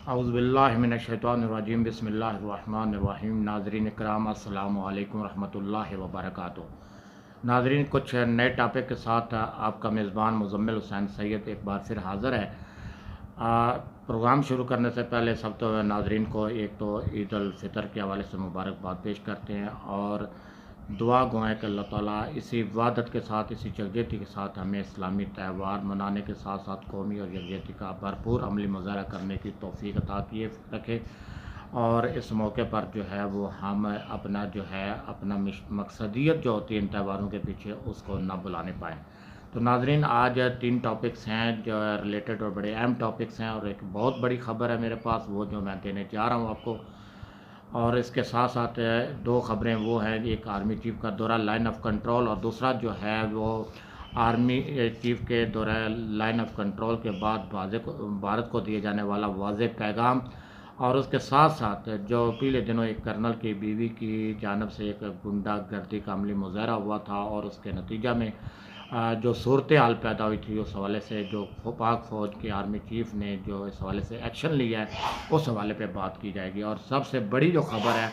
اعوذ باللہ من الشیطان الرجیم بسم اللہ الرحمن الرحیم۔ ناظرین کرام السلام علیکم ورحمۃ اللہ وبرکاتہ۔ ناظرین، کچھ نئے ٹاپک کے ساتھ آپ کا میزبان مزمل حسین سید ایک بار پھر حاضر ہے۔ پروگرام شروع کرنے سے پہلے سب تو ناظرین کو ایک تو عید الفطر کے حوالے سے مبارکباد پیش کرتے ہیں اور دعا گوائیں کہ اللہ تعالیٰ اسی وحدت کے ساتھ، اسی یکجہتی کے ساتھ ہمیں اسلامی تہوار منانے کے ساتھ ساتھ قومی اور یکجہتی کا بھرپور عملی مظاہرہ کرنے کی توفیق عطا کیے رکھے، اور اس موقع پر جو ہے وہ ہم اپنا مقصدیت جو ہوتی ہے ان تہواروں کے پیچھے اس کو نہ بلانے پائیں۔ تو ناظرین، آج 3 ٹاپکس ہیں جو ریلیٹڈ اور بڑے اہم ٹاپکس ہیں، اور ایک بہت بڑی خبر ہے میرے پاس، وہ جو میں دینے جا رہا ہوں آپ کو، اور اس کے ساتھ ساتھ 2 خبریں وہ ہیں، ایک آرمی چیف کا دورہ لائن آف کنٹرول، اور دوسرا جو ہے وہ آرمی چیف کے دورہ لائن آف کنٹرول کے بعد بھارت کو دیے جانے والا واضح پیغام، اور اس کے ساتھ ساتھ جو پچھلے دنوں ایک کرنل کی بیوی کی جانب سے ایک غنڈہ گردی کا عملی مظاہرہ ہوا تھا، اور اس کے نتیجہ میں جو صورتحال پیدا ہوئی تھی، اس حوالے سے جو پاک فوج کے آرمی چیف نے جو اس حوالے سے ایکشن لیا ہے اس حوالے پہ بات کی جائے گی۔ اور سب سے بڑی جو خبر ہے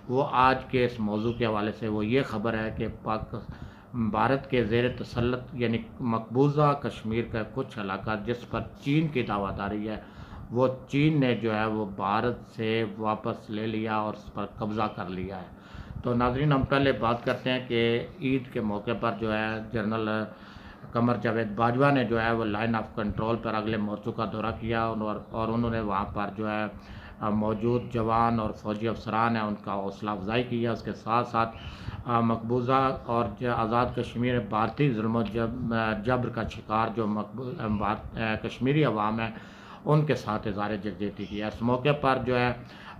وہ آج کے اس موضوع کے حوالے سے وہ یہ خبر ہے کہ بھارت کے زیر تسلط یعنی مقبوضہ کشمیر کا کچھ علاقہ جس پر چین کی دعویداری ہے، وہ چین نے جو ہے وہ بھارت سے واپس لے لیا اور اس پر قبضہ کر لیا ہے۔ تو ناظرین، ہم پہلے بات کرتے ہیں کہ عید کے موقع پر جو ہے جنرل قمر جاوید باجوہ نے جو ہے وہ لائن آف کنٹرول پر اگلے مورچوں کا دورہ کیا، اور انہوں نے وہاں پر جو ہے موجود جوان اور فوجی افسران ہیں ان کا حوصلہ افزائی کی ہے۔ اس کے ساتھ ساتھ مقبوضہ اور آزاد کشمیر بھارتی ظلم و جبر کا شکار جو کشمیری عوام ہے ان کے ساتھ اظہار یکجہتی کیا۔ اس موقع پر جو ہے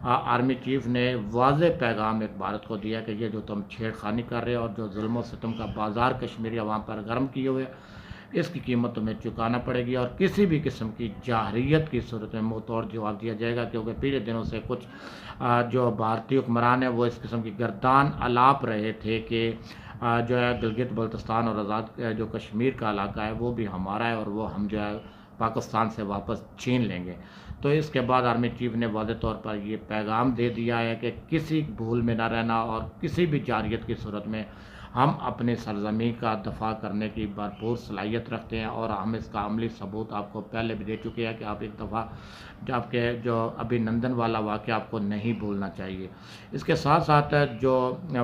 آرمی چیف نے واضح پیغام ایک بھارت کو دیا کہ یہ جو تم چھیڑ خانی کر رہے ہو اور جو ظلم و ستم کا بازار کشمیری عوام پر گرم کیے ہوئے، اس کی قیمت تمہیں چکانا پڑے گی، اور کسی بھی قسم کی جارحیت کی صورت میں منہ توڑ جواب دیا جائے گا، کیونکہ پچھلے دنوں سے کچھ جو بھارتی حکمران ہیں وہ اس قسم کی گردان الاپ رہے تھے کہ جو ہے گلگت بلتستان اور آزاد جو کشمیر کا علاقہ ہے وہ بھی ہمارا ہے، اور وہ ہم جو ہے پاکستان سے واپس چھین لیں گے۔ تو اس کے بعد آرمی چیف نے واضح طور پر یہ پیغام دے دیا ہے کہ کسی بھول میں نہ رہنا، اور کسی بھی جارحیت کی صورت میں ہم اپنی سرزمین کا دفاع کرنے کی بھرپور صلاحیت رکھتے ہیں، اور ہم اس کا عملی ثبوت آپ کو پہلے بھی دے چکے ہیں کہ آپ ایک دفعہ آپ کے جو ابھی نندن والا واقعہ آپ کو نہیں بھولنا چاہیے۔ اس کے ساتھ ساتھ جو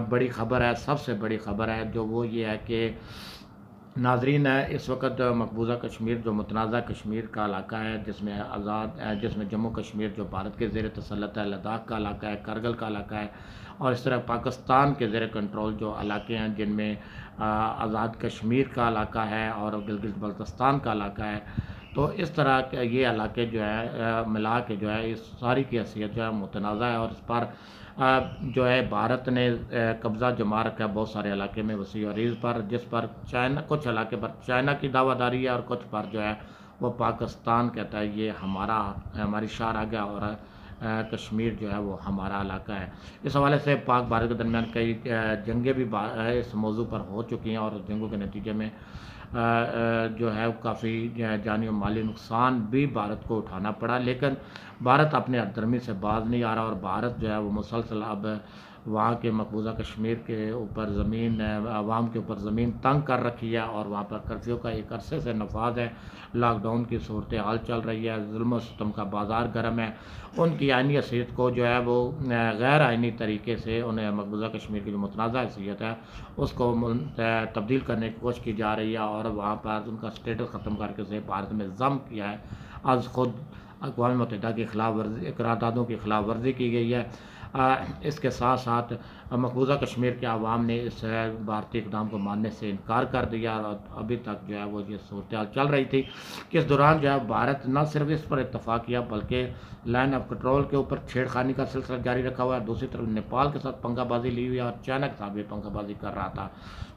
بڑی خبر ہے، سب سے بڑی خبر ہے جو وہ یہ ہے کہ ناظرین اس وقت مقبوضہ کشمیر جو متنازع کشمیر کا علاقہ ہے، جس میں جموں کشمیر جو بھارت کے زیر تسلط ہے، لداخ کا علاقہ ہے، کرگل کا علاقہ ہے، اور اس طرح پاکستان کے زیر کنٹرول جو علاقے ہیں جن میں آزاد کشمیر کا علاقہ ہے اور گلگت بلتستان کا علاقہ ہے، تو اس طرح کے یہ علاقے جو ہے ملا کے جو ہے اس ساری کی حیثیت جو ہے متنازع ہے، اور اس پر جو ہے بھارت نے قبضہ جما رکھا ہے بہت سارے علاقے میں وسیع عریض پر، جس پر کچھ علاقے پر چائنا کی دعویداری ہے، اور کچھ پر جو ہے وہ پاکستان کہتا ہے یہ ہماری شاہراہ اور کشمیر جو ہے وہ ہمارا علاقہ ہے۔ اس حوالے سے پاک بھارت کے درمیان کئی جنگیں بھی اس موضوع پر ہو چکی ہیں، اور جنگوں کے نتیجے میں جو ہے کافی جانی و مالی نقصان بھی بھارت کو اٹھانا پڑا، لیکن بھارت اپنے ہتھ دھرمی سے باز نہیں آ رہا، اور بھارت جو ہے وہ مسلسل اب وہاں کے مقبوضہ کشمیر کے اوپر عوام کے اوپر زمین تنگ کر رکھی ہے، اور وہاں پر کرفیو کا ایک عرصے سے نفاذ ہے، لاک ڈاؤن کی صورتحال چل رہی ہے، ظلم و ستم کا بازار گرم ہے، ان کی آئینی حیثیت کو جو ہے وہ غیر آئینی طریقے سے انہیں مقبوضہ کشمیر کی جو متنازع حیثیت ہے اس کو تبدیل کرنے کی کوشش کی جا رہی ہے، اور وہاں پر ان کا سٹیٹس ختم کر کے اسے بھارت میں ضم کیا ہے۔ آج خود اقوام متحدہ کی قراردادوں کی خلاف ورزی کی گئی ہے۔ اس کے ساتھ ساتھ مقبوضہ کشمیر کے عوام نے اس بھارتی اقدام کو ماننے سے انکار کر دیا، اور ابھی تک جو ہے وہ یہ صورتحال چل رہی تھی کہ اس دوران جو ہے بھارت نہ صرف اس پر اتفاق کیا بلکہ لائن آف کنٹرول کے اوپر چھیڑ خانی کا سلسلہ جاری رکھا ہوا ہے، دوسری طرف نیپال کے ساتھ پنگا بازی لی ہوئی ہے، اور چائنا کے ساتھ بھی پنگا بازی کر رہا تھا۔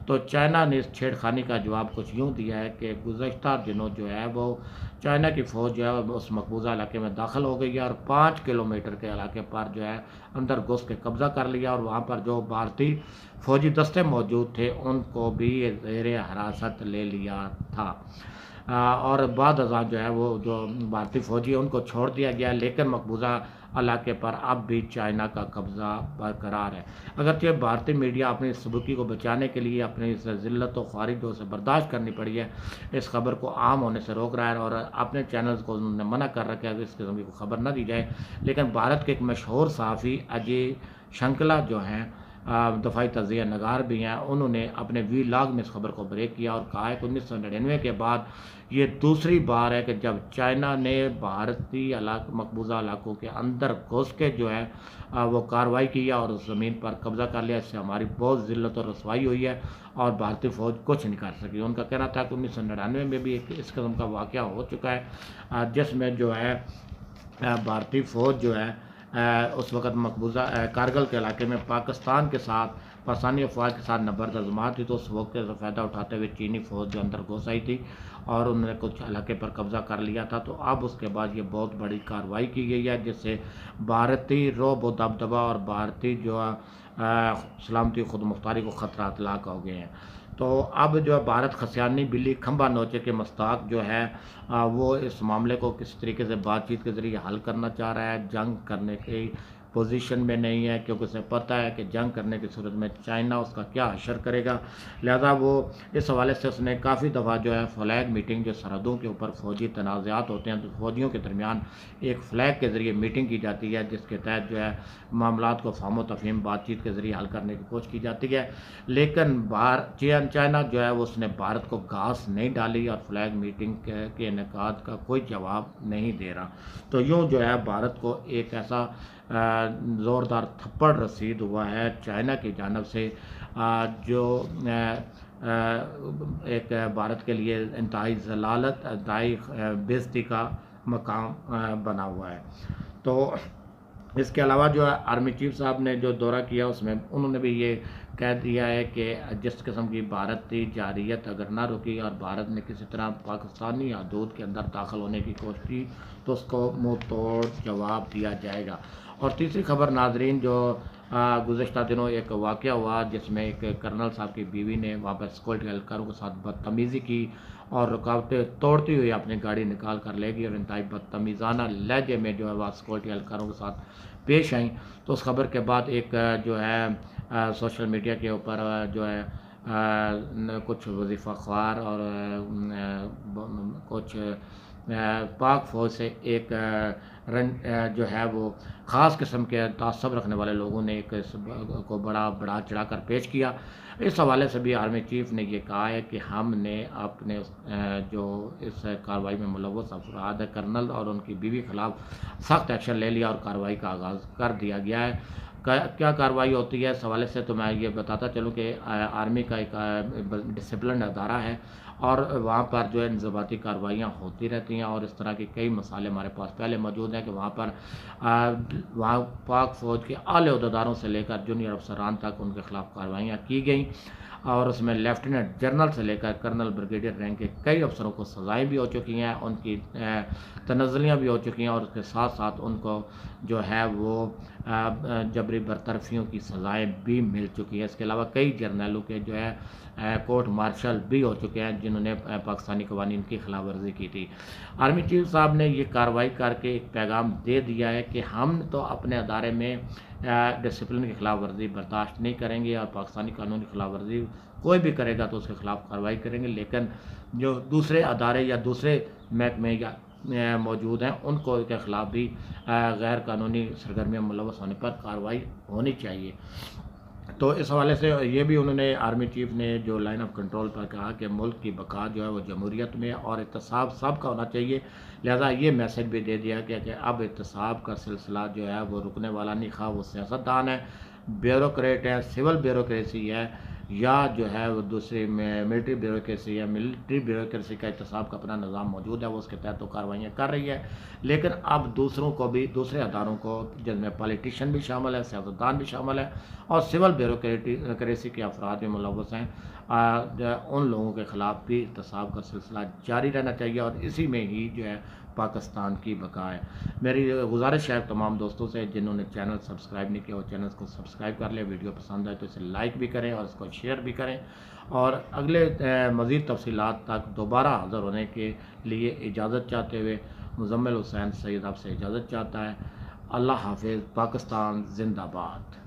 تو چائنا نے اس چھیڑ خانی کا جواب کچھ یوں دیا ہے کہ گزشتہ دنوں جو ہے وہ چائنا کی فوج جو ہے اس مقبوضہ علاقے میں داخل ہو گئی ہے، اور 5 کلومیٹر کے علاقے پر جو ہے اندر گھس کے قبضہ کر لیا، اور وہاں پر جو بھارتی فوجی دستے موجود تھے ان کو بھی زیر حراست لے لیا تھا۔ اور بعد ازاں جو ہے وہ جو بھارتی فوجی ہیں ان کو چھوڑ دیا گیا، لیکن مقبوضہ علاقے پر اب بھی چائنا کا قبضہ برقرار ہے۔ اگرچہ بھارتی میڈیا اپنی سبکی کو بچانے کے لیے اپنی اس ذلت و خواری جو اسے برداشت کرنی پڑی ہے، اس خبر کو عام ہونے سے روک رہا ہے اور اپنے چینلز کو انہوں نے منع کر رکھا ہے کہ اس قسم کی خبر نہ دی جائے، لیکن بھارت کے ایک مشہور صحافی اجے شنکلا جو ہیں دفاعی تجزیہ نگار بھی ہیں، انہوں نے اپنے وی لاگ میں اس خبر کو بریک کیا اور کہا ہے کہ 1999 کے بعد یہ دوسری بار ہے کہ جب چائنا نے بھارتی مقبوضہ علاقوں کے اندر گھس کے جو ہے وہ کارروائی کیا اور اس زمین پر قبضہ کر لیا۔ اس سے ہماری بہت ذلت اور رسوائی ہوئی ہے اور بھارتی فوج کچھ نہیں کر سکی۔ ان کا کہنا تھا کہ 1999 میں بھی ایک اس قسم کا واقعہ ہو چکا ہے جس میں جو ہے بھارتی فوج جو ہے اس وقت مقبوضہ کارگل کے علاقے میں پاکستان کے ساتھ پاکستانی افواج کے ساتھ نبرد آزمائش تھی، تو اس موقع سے فائدہ اٹھاتے ہوئے چینی فوج جو اندر گھس آئی تھی اور انہوں نے کچھ علاقے پر قبضہ کر لیا تھا۔ تو اب اس کے بعد یہ بہت بڑی کارروائی کی گئی ہے جس سے بھارتی رعب و دبدبہ اور بھارتی جو سلامتی خود مختاری کو خطرات لاحق ہو گئے ہیں۔ تو اب جو ہے بھارت خسیانی بلی کھمبا نوچے کے مستاق جو ہے وہ اس معاملے کو کس طریقے سے بات چیت کے ذریعے حل کرنا چاہ رہا ہے، جنگ کرنے کی پوزیشن میں نہیں ہے، کیونکہ اسے پتہ ہے کہ جنگ کرنے کی صورت میں چائنا اس کا کیا حشر کرے گا، لہذا وہ اس حوالے سے اس نے کافی دفعہ جو ہے فلیگ میٹنگ، جو سرحدوں کے اوپر فوجی تنازعات ہوتے ہیں تو فوجیوں کے درمیان ایک فلیگ کے ذریعے میٹنگ کی جاتی ہے جس کے تحت جو ہے معاملات کو فہم و تفہیم بات چیت کے ذریعے حل کرنے کی کوشش کی جاتی ہے، لیکن چائنا جو ہے وہ اس نے بھارت کو گھاس نہیں ڈالی اور فلیگ میٹنگ کے انعقاد کا کوئی جواب نہیں دے رہا۔ تو یوں جو ہے بھارت کو ایک ایسا زوردار تھپڑ رسید ہوا ہے چائنا کی جانب سے جو ایک بھارت کے لیے انتہائی ضلالت، انتہائی بےعزتی کا مقام بنا ہوا ہے۔ تو اس کے علاوہ جو ہے آرمی چیف صاحب نے جو دورہ کیا اس میں انہوں نے بھی یہ کہہ دیا ہے کہ جس قسم کی بھارتی جارحیت اگر نہ رکی اور بھارت نے کسی طرح پاکستانی حدود کے اندر داخل ہونے کی کوشش کی تو اس کو منہ توڑ جواب دیا جائے گا۔ اور تیسری خبر ناظرین، جو گزشتہ دنوں ایک واقعہ ہوا جس میں ایک کرنل صاحب کی بیوی نے وہاں پر سیکورٹی اہلکاروں کے ساتھ بدتمیزی کی اور رکاوٹیں توڑتی ہوئی اپنی گاڑی نکال کر لے گئی اور انتہائی بدتمیزانہ لہجے میں جو ہے وہ سیکورٹی اہلکاروں کے ساتھ پیش آئیں۔ تو اس خبر کے بعد ایک جو ہے سوشل میڈیا کے اوپر جو ہے کچھ وظیفہ خوار اور کچھ پاک فوج سے ایک جو ہے وہ خاص قسم کے تعصب رکھنے والے لوگوں نے ایک اس کو بڑا چڑھا کر پیش کیا۔ اس حوالے سے بھی آرمی چیف نے یہ کہا ہے کہ ہم نے اپنے جو اس کارروائی میں ملوث افراد کرنل اور ان کی بیوی خلاف سخت ایکشن لے لیا اور کارروائی کا آغاز کر دیا گیا ہے۔ کیا کارروائی ہوتی ہے اس حوالے سے تو میں یہ بتاتا چلوں کہ آرمی کا ایک ڈسپلن ادارہ ہے اور وہاں پر جو ہے انضباطی کارروائیاں ہوتی رہتی ہیں اور اس طرح کے کئی مسائل ہمارے پاس پہلے موجود ہیں کہ وہاں پاک فوج کے اعلی عہدیداروں سے لے کر جونیئر افسران تک ان کے خلاف کارروائیاں کی گئیں اور اس میں لیفٹیننٹ جنرل سے لے کر کرنل بریگیڈیئر رینک کے کئی افسروں کو سزائیں بھی ہو چکی ہیں، ان کی تنزلیاں بھی ہو چکی ہیں اور اس کے ساتھ ساتھ ان کو جو ہے وہ جبری برطرفیوں کی سزائیں بھی مل چکی ہیں۔ اس کے علاوہ کئی جرنیلوں کے جو ہے کورٹ مارشل بھی ہو چکے ہیں جنہوں نے پاکستانی قوانین کی خلاف ورزی کی تھی۔ آرمی چیف صاحب نے یہ کارروائی کر کے ایک پیغام دے دیا ہے کہ ہم تو اپنے ادارے میں ڈسپلن کی خلاف ورزی برداشت نہیں کریں گے اور پاکستانی قانون کی خلاف ورزی کوئی بھی کرے گا تو اس کے خلاف کارروائی کریں گے، لیکن جو دوسرے ادارے یا دوسرے محکمے یا موجود ہیں ان کو کے خلاف بھی غیر قانونی سرگرمیوں میں ملوث ہونے پر کارروائی ہونی چاہیے۔ تو اس حوالے سے یہ بھی انہوں نے آرمی چیف نے جو لائن آف کنٹرول پر کہا کہ ملک کی بقا جو ہے وہ جمہوریت میں اور احتساب سب کا ہونا چاہیے، لہذا یہ میسج بھی دے دیا گیا کہ اب احتساب کا سلسلہ جو ہے وہ رکنے والا نہیں، خواہ وہ سیاستدان ہے، بیوروکریٹ ہے، سول بیوروکریسی ہے یا جو ہے وہ دوسری ملٹری بیوروکریسی ہے، ملٹری بیوروکریسی کا احتساب کا اپنا نظام موجود ہے، وہ اس کے تحت تو کارروائیاں کر رہی ہے، لیکن اب دوسروں کو بھی، دوسرے اداروں کو جن میں پالیٹیشین بھی شامل ہے، سیاستدان بھی شامل ہے اور سول بیوروکریسی کے افراد بھی ملوث ہیں، ان لوگوں کے خلاف بھی احتساب کا سلسلہ جاری رہنا چاہیے اور اسی میں ہی جو ہے پاکستان کی بقا ہے۔ میری گزارش ہے تمام دوستوں سے جنہوں نے چینل سبسکرائب نہیں کیا وہ چینل کو سبسکرائب کر لیں، ویڈیو پسند آئے تو اسے لائک بھی کریں اور اس کو شیئر بھی کریں، اور اگلے مزید تفصیلات تک دوبارہ حاضر ہونے کے لیے اجازت چاہتے ہوئے مزمل حسین سید آپ سے اجازت چاہتا ہے۔ اللہ حافظ۔ پاکستان زندہ باد۔